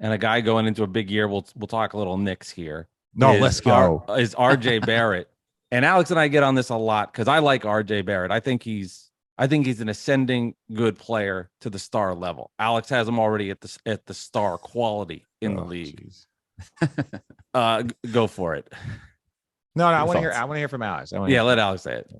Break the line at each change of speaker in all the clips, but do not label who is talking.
and a guy going into a big year. We'll talk a little Knicks here.
No, let's go.
Is RJ Barrett. And Alex and I get on this a lot because I like RJ Barrett. I think he's an ascending good player to the star level. Alex has him already at the star quality in the league. Go for it.
No, I want to hear. I want to hear from Alex.
Let Alex say it.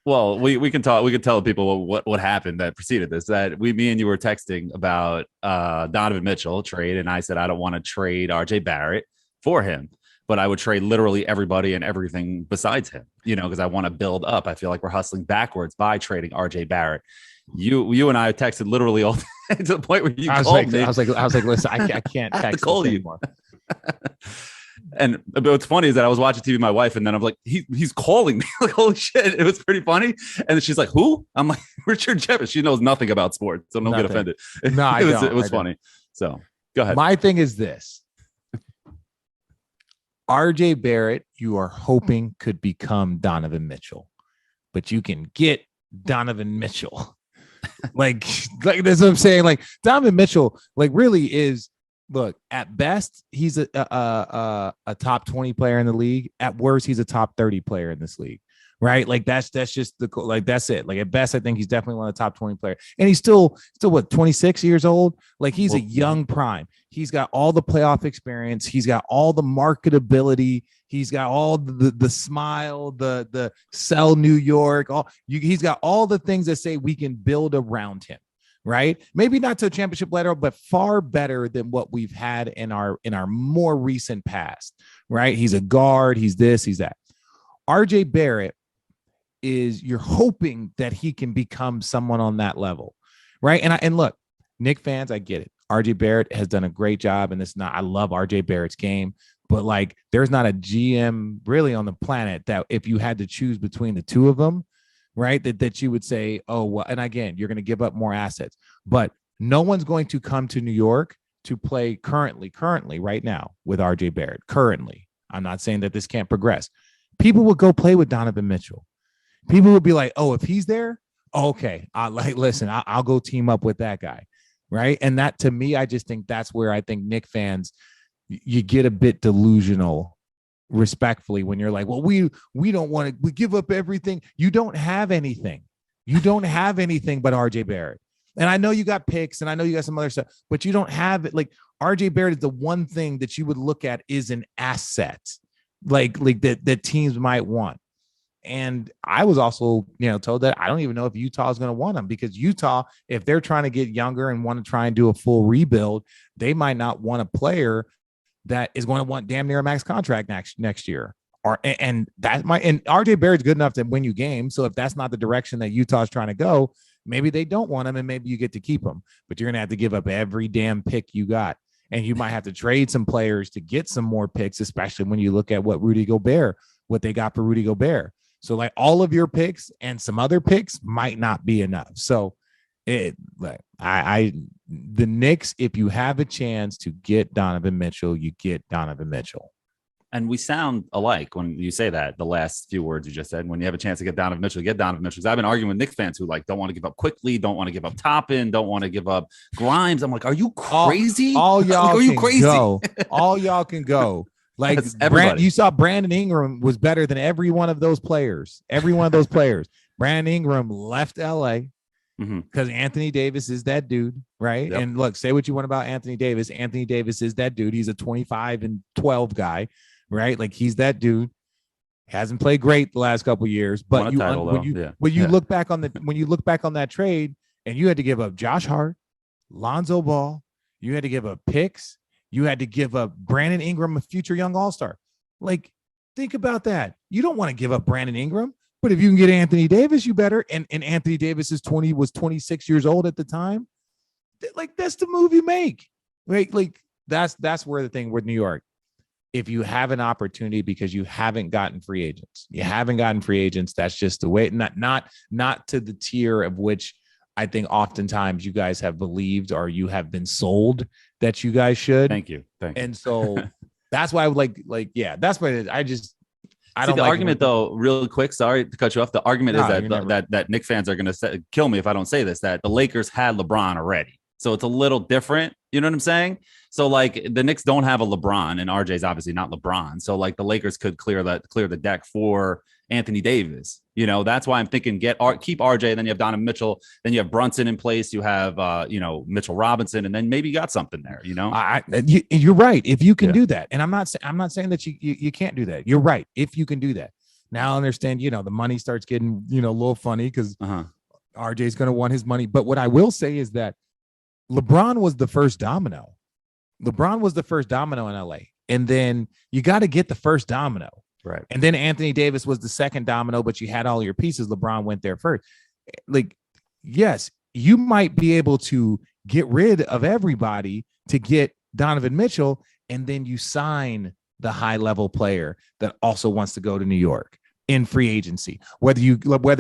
Well, we can talk. We can tell people what happened that preceded this. That me and you were texting about Donovan Mitchell trade, and I said I don't want to trade RJ Barrett for him, but I would trade literally everybody and everything besides him. Because I want to build up. I feel like we're hustling backwards by trading RJ Barrett. You and I texted literally all to the point where you called me.
I was like, listen, I can't text
call you
anymore.
And what's funny is that I was watching TV with my wife, and then I'm like, he's calling me. Like, holy shit. It was pretty funny. And then she's like, who? I'm like, Richard Jefferson. She knows nothing about sports, so don't get offended.
No,
it was funny. So go ahead.
My thing is this. RJ Barrett, you are hoping could become Donovan Mitchell, but you can get Donovan Mitchell. like that's what I'm saying. Like Donovan Mitchell, really is. Look, at best, he's a top 20 player in the league. At worst, he's a top 30 player in this league, right? Like that's just that's it. Like at best, I think he's definitely one of the top 20 players, and he's still what 26 years old. Like he's a young prime. He's got all the playoff experience. He's got all the marketability. He's got all the smile, the sell New York. He's got all the things that say we can build around him. Right? Maybe not to a championship level, but far better than what we've had in our more recent past. Right? He's a guard. He's this. He's that. RJ Barrett you're hoping that he can become someone on that level, right? And look, Knicks fans, I get it. RJ Barrett has done a great job, and I love RJ Barrett's game, but there's not a GM really on the planet that if you had to choose between the two of them. Right. That you would say, oh, well, and again, you're going to give up more assets, but no one's going to come to New York to play currently right now with RJ Barrett. Currently, I'm not saying that this can't progress. People would go play with Donovan Mitchell. People would be like, oh, if he's there, okay. I'll go team up with that guy. Right. And that to me, I just think that's where I think Knicks fans, you get a bit delusional respectfully when you're like, well, we don't want to, we give up everything. You don't have anything. You don't have anything but RJ Barrett. And I know you got picks and I know you got some other stuff, but you don't have it. Like RJ Barrett is the one thing that you would look at is an asset, like that teams might want. And I was also, told that I don't even know if Utah is going to want him, because Utah, if they're trying to get younger and want to try and do a full rebuild, they might not want a player that is going to want damn near a max contract next year. And RJ Barrett's good enough to win you games. So if that's not the direction that Utah's trying to go, maybe they don't want him and maybe you get to keep him, but you're going to have to give up every damn pick you got. And you might have to trade some players to get some more picks, especially when you look at what they got for Rudy Gobert. So all of your picks and some other picks might not be enough. So the Knicks, if you have a chance to get Donovan Mitchell, you get Donovan Mitchell.
And we sound alike when you say that, the last few words you just said. When you have a chance to get Donovan Mitchell, get Donovan Mitchell. Because I've been arguing with Knicks fans who don't want to give up quickly, don't want to give up Toppin, don't want to give up Grimes. I'm like, are you crazy?
All y'all
are you crazy?
Go. All y'all can go. You saw Brandon Ingram was better than every one of those players. Every one of those players. Brandon Ingram left LA because Anthony Davis is that dude, right? Yep. And look, say what you want about Anthony Davis. Anthony Davis is that dude. He's a 25-12 guy, right? He's that dude. Hasn't played great the last couple of years, but when you look back on that trade, and you had to give up Josh Hart, Lonzo Ball, you had to give up picks. You had to give up Brandon Ingram, a future young all-star. Think about that. You don't want to give up Brandon Ingram, but if you can get Anthony Davis, you better. And Anthony Davis was 26 years old at the time. That's the move you make. That's where the thing with New York. If you have an opportunity because you haven't gotten free agents, that's just the way. Not to the tier of which I think oftentimes you guys have believed or you have been sold that you guys should.
Thank you.
And so that's why I would that's what it is. I don't
the
like
argument though, real quick. Sorry to cut you off. The argument is that Knicks fans are going to kill me if I don't say this, that the Lakers had LeBron already. So it's a little different. You know what I'm saying? So like the Knicks don't have a LeBron, and RJ's obviously not LeBron. So like the Lakers could clear the deck for Anthony Davis. You know, that's why I'm thinking keep RJ, then you have Donovan Mitchell, then you have Brunson in place, you have Mitchell Robinson, and then maybe you got something there. You know,
you're right if you can do that, and I'm not saying that you can't do that. You're right if you can do that. Now I understand, the money starts getting a little funny because RJ's going to want his money. But what I will say is that LeBron was the first domino. LeBron was the first domino in LA, and then you got to get the first domino.
Right.
And then Anthony Davis was the second domino, but you had all your pieces. LeBron went there first. Like, yes, you might be able to get rid of everybody to get Donovan Mitchell, and then you sign the high level player that also wants to go to New York in free agency. Whether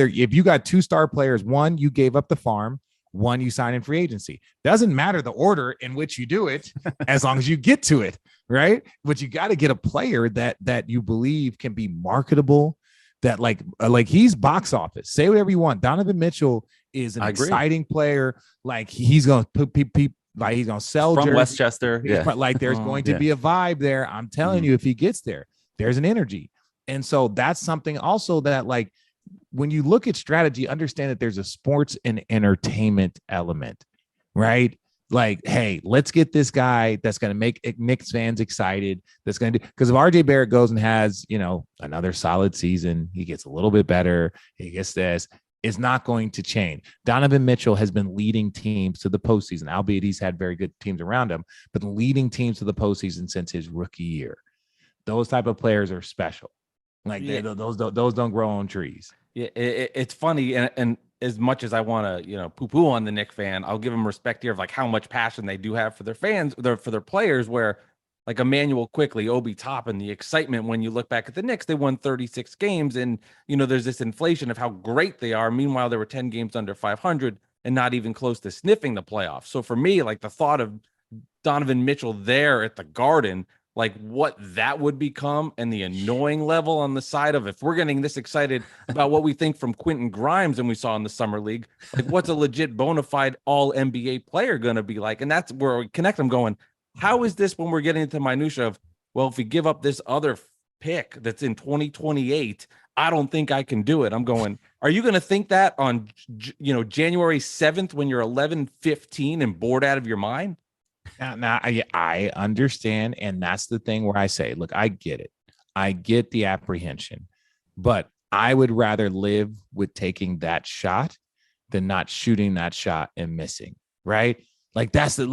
if you got 2 star players, one, you gave up the farm, one, you sign in free agency. Doesn't matter the order in which you do it, as long as you get to it. Right. But you got to get a player that you believe can be marketable, that like he's box office. Say whatever you want. Donovan Mitchell is an exciting player. Like he's going to put people, like he's going to sell
from
jerseys.
Westchester. Yeah.
Like there's going to be a vibe there. I'm telling you, if he gets there's an energy. And so that's something also that, like, when you look at strategy, understand that there's a sports and entertainment element, right? Like, hey, let's get this guy that's going to make Knicks fans excited. That's going to do, because if RJ Barrett goes and has, another solid season, he gets a little bit better, he gets this, it's not going to change. Donovan Mitchell has been leading teams to the postseason, albeit he's had very good teams around him, but leading teams to the postseason since his rookie year. Those type of players are special. Like those don't grow on trees.
Yeah, it's funny, and as much as I want to, poo-poo on the Knicks fan, I'll give them respect here of like how much passion they do have for their fans, for their players. Where like Emmanuel Quickly, Obi Toppin, the excitement when you look back at the Knicks, they won 36 games, and there's this inflation of how great they are. Meanwhile, there were 10 games under 500 and not even close to sniffing the playoffs. So for me, like the thought of Donovan Mitchell there at the Garden, like what that would become, and the annoying level on the side of, if we're getting this excited about what we think from Quentin Grimes and we saw in the summer league, like what's a legit bona fide all NBA player going to be like? And that's where we connect. I'm going, how is this when we're getting into minutia of, well, if we give up this other pick that's in 2028, I don't think I can do it. I'm going, are you going to think that on, January 7th when you're 11-15 and bored out of your mind?
Now, I understand, and that's the thing where I say, look, I get it. I get the apprehension, but I would rather live with taking that shot than not shooting that shot and missing, right? Like that's the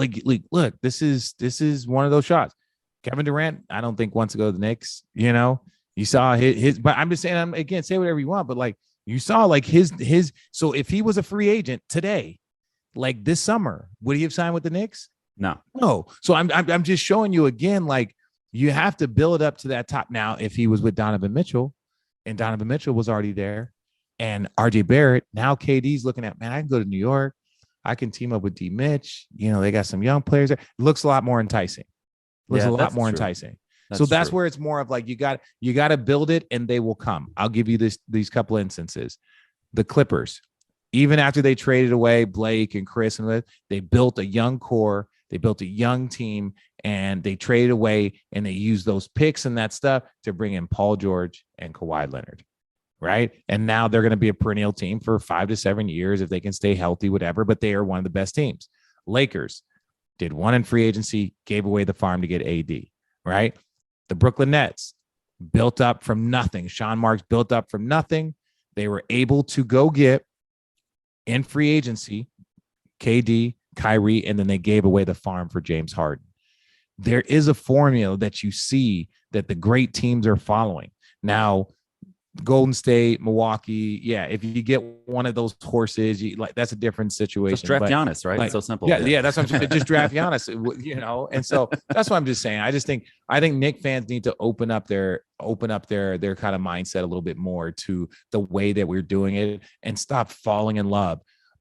look, this is one of those shots. Kevin Durant, I don't think wants to go to the Knicks, You saw his but I'm just saying, again, say whatever you want, but like you saw like his so if he was a free agent today, like this summer, would he have signed with the Knicks? No. So I'm just showing you again, like you have to build up to that top. Now, if he was with Donovan Mitchell and Donovan Mitchell was already there and RJ Barrett, now KD's looking at, man, I can go to New York. I can team up with D Mitch. They got some young players there. It looks a lot more enticing. Enticing. That's where it's more of like, you got to build it and they will come. I'll give you these couple instances. The Clippers, even after they traded away Blake and Chris and they built a young core. They built a young team and they traded away and they used those picks and that stuff to bring in Paul George and Kawhi Leonard, right? And now they're going to be a perennial team for 5 to 7 years if they can stay healthy, whatever, but they are one of the best teams. Lakers did one in free agency, gave away the farm to get AD, right? The Brooklyn Nets built up from nothing. Sean Marks built up from nothing. They were able to go get in free agency, KD, Kyrie, and then they gave away the farm for James Harden. There is a formula that you see that the great teams are following. Now, Golden State, Milwaukee, yeah, if you get one of those horses, that's a different situation.
Just draft Giannis, right?
Like,
it's so simple.
Yeah, that's what I'm saying. Just draft Giannis, And so that's what I'm just saying. I think Knicks fans need to open up their kind of mindset a little bit more to the way that we're doing it and stop falling in love.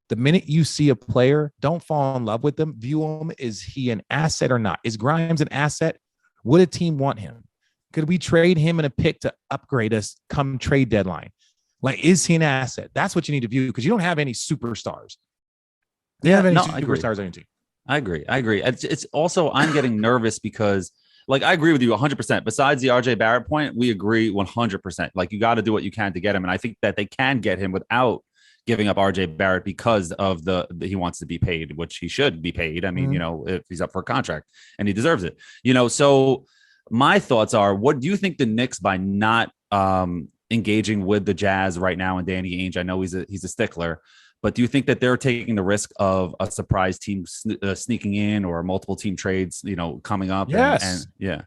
The minute you see a player, don't fall in love with them. View him. Is he an asset or not? Is Grimes an asset? Would a team want him? Could we trade him in a pick to upgrade us come trade deadline? Like, is he an asset? That's what you need to view, because you don't have any superstars. You don't have any superstars on your team.
I agree. It's also, I'm getting nervous because, like, I agree with you 100%. Besides the RJ Barrett point, we agree 100%. Like, you got to do what you can to get him. And I think that they can get him without giving up RJ Barrett because of the he wants to be paid, which he should be paid. I mean,
Mhm.
you know, if he's up for a contract and he deserves it, you know. So my thoughts are, what do you think the Knicks, by not engaging with the Jazz right now and Danny Ainge? I know he's a stickler, but do you think that they're taking the risk of a surprise team sneaking in, or multiple team trades, you know, coming up?
Yes.
And yeah.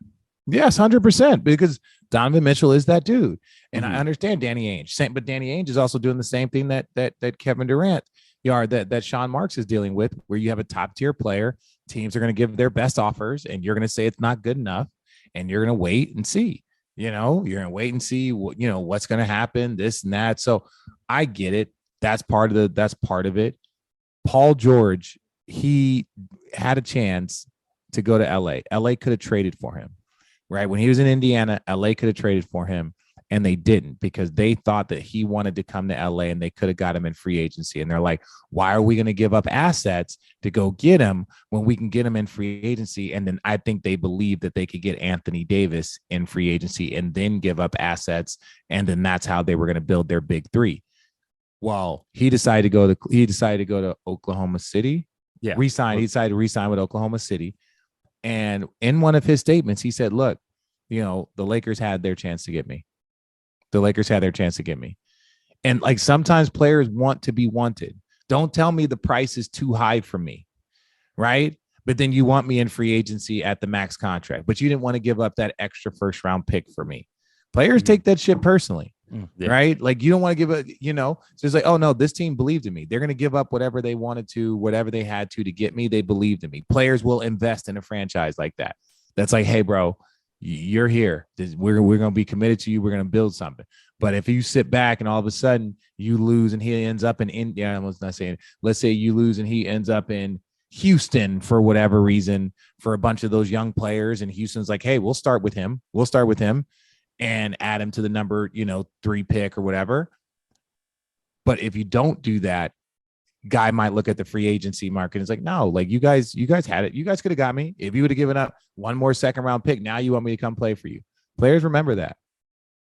Yes, 100%, because Donovan Mitchell is that dude. And
Mhm.
I understand Danny Ainge. But Danny Ainge is also doing the same thing that Kevin Durant, that Sean Marks is dealing with, where you have a top tier player. Teams are going to give their best offers, and you're going to say it's not good enough, and you're going to wait and see. You know, you're going to wait and see what, you know, what's going to happen, this and that. So I get it. That's part of it. Paul George, he had a chance to go to LA. LA could have traded for him. Right. When he was in Indiana, LA could have traded for him, and they didn't, because they thought that he wanted to come to LA and they could have got him in free agency. And they're like, why are we going to give up assets to go get him when we can get him in free agency? And then I think they believed that they could get Anthony Davis in free agency and then give up assets. And then that's how they were going to build their big three. Well, he decided to go to Oklahoma City.
Yeah.
He decided to resign with Oklahoma City. And in one of his statements, he said, look, you know, the Lakers had their chance to get me. And like, sometimes players want to be wanted. Don't tell me the price is too high for me. Right. But then you want me in free agency at the max contract, but you didn't want to give up that extra first round pick for me. Players take that shit personally.
Yeah.
Right. Like, you don't want to give it, you know, so it's like, oh no, this team believed in me. They're going to give up whatever they wanted to, whatever they had to get me. They believed in me. Players will invest in a franchise like that. That's like, hey, bro, you're here. We're going to be committed to you. We're going to build something. But if you sit back and all of a sudden you lose and he ends up in India, I was not saying, let's say you lose and he ends up in Houston for whatever reason, for a bunch of those young players. And Houston's like, hey, we'll start with him. And add him to the number, 3 pick or whatever. But if you don't do that, guy might look at the free agency market and it's like, no, like you guys had it. You guys could have got me. If you would have given up one more second round pick, now you want me to come play for you. Players remember that.